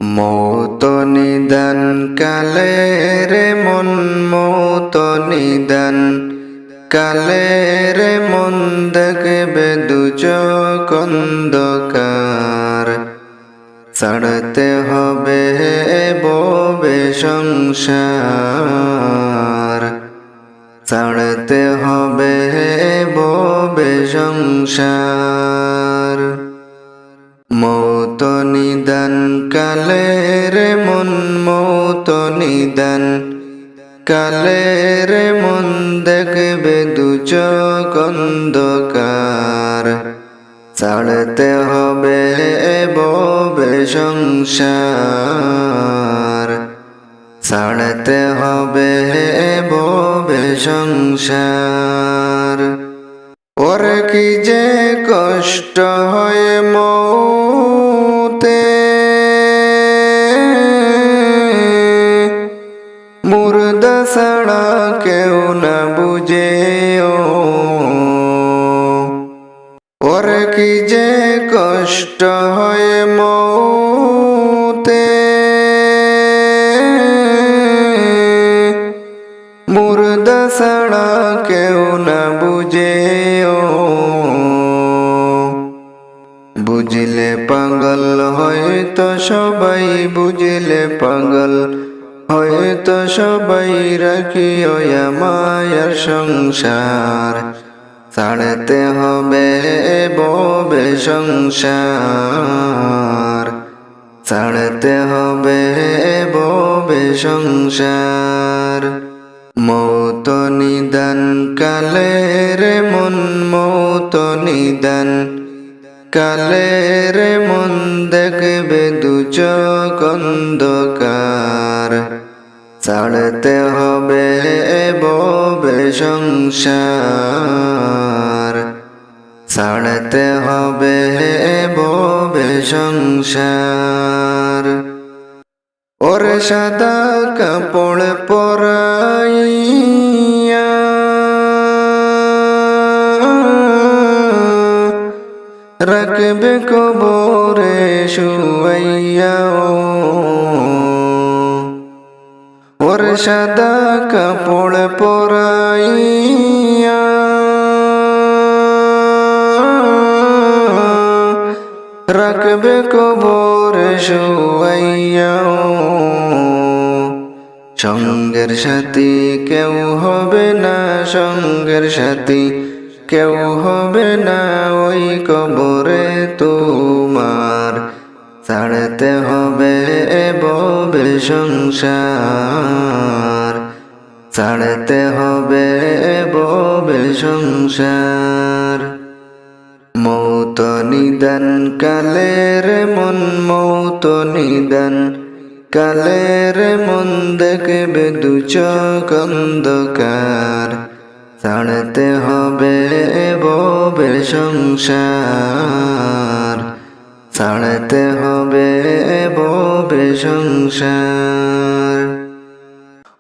মৌত নিদান কালে রে মন মৌত নিদান কালে রে মন দেখবে দুচোখ অন্ধকার। ছাড়তে হবে ববে সংসার, ছাড়তে হবে ববে সংসার। মৌত নিদান কালে রে মন মৌত নিদান কালে রে মন দেখবে দুচোখ অন্ধকার। ছাড়তে হবে ববে সংসার, ছাড়তে হবে ববে সংসার। ওরে কি যে কষ্ট হয় মৌতে, মুর্দা ছাড়া কেউ না বুঝে। ওরে কি যে কষ্ট হয় মৌতে, মুর্দা ছাড়া কেউ না বুঝে। বুঝলে পাগল হয়তো সবাই, বুঝলে পাগল হয়তো সবাই। রাখিও মায়ার সংসার, ছাড়তে হবে ববে সংসার, ছাড়তে হবে ববে সংসার। মৌত নিদান কালে রে মন মৌত নিদান কালে রে মন দেখবে দুচোখ অন্ধকার। ছাড়তে হবে ববে সংসার, ছাড়তে হবে ববে সংসার। ওরে সাদা কাপড় পরাইয়া রাখবে কবরে শুয়াইয়া। ওরে সাদা কাপড় পরাইয়া রাখবে কবরে শুয়াইয়া। সঙ্গের সাথী কেউ হবে না, সঙ্গের সাথী কেউ হবে না ওই কবরে তোমার। ছাড়তে হবে ববে সংসার, ছাড়তে হবে ববে সংসার। মৌত নিদান কালে রে মন মৌত নিদান কালে রে মন দেখবে দুচোখ অন্ধকার। ছাড়তে হবে ববে সংসার, ছাড়তে হবে ববে সংসার।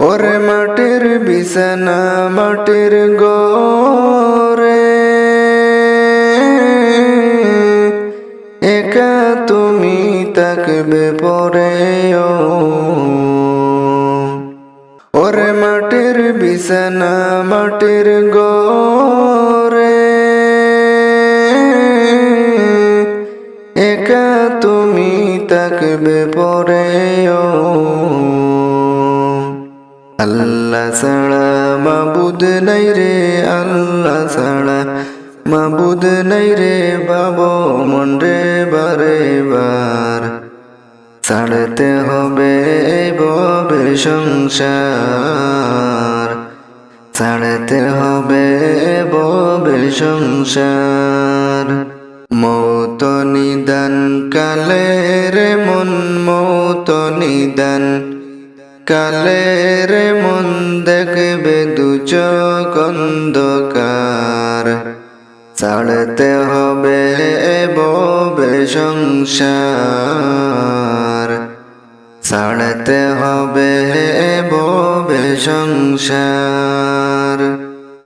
ওরে মাটির বিছানা মাটির ঘরে একা তুমি থাকবে পরে। ওরে মাটির বিছানা মাটির ঘরে একা তুমি থাকবে পরে। আল্লাহ ছাড়া মাবুদ নাই রে, আল্লাহ ছাড়া মাবুদ নাই রে বাবু মন রে বারে বার। ছাড়তে হবে ববে সংসার, ছাড়তে হবে ববে সংসার। মৌত নিদান কালে রে মন মৌত নিদান কালে রে মন দেখবে দুচোখ অন্ধকার। ছাড়তে হবে ববে সংসার, ছাড়তে হবে ববে সংসার।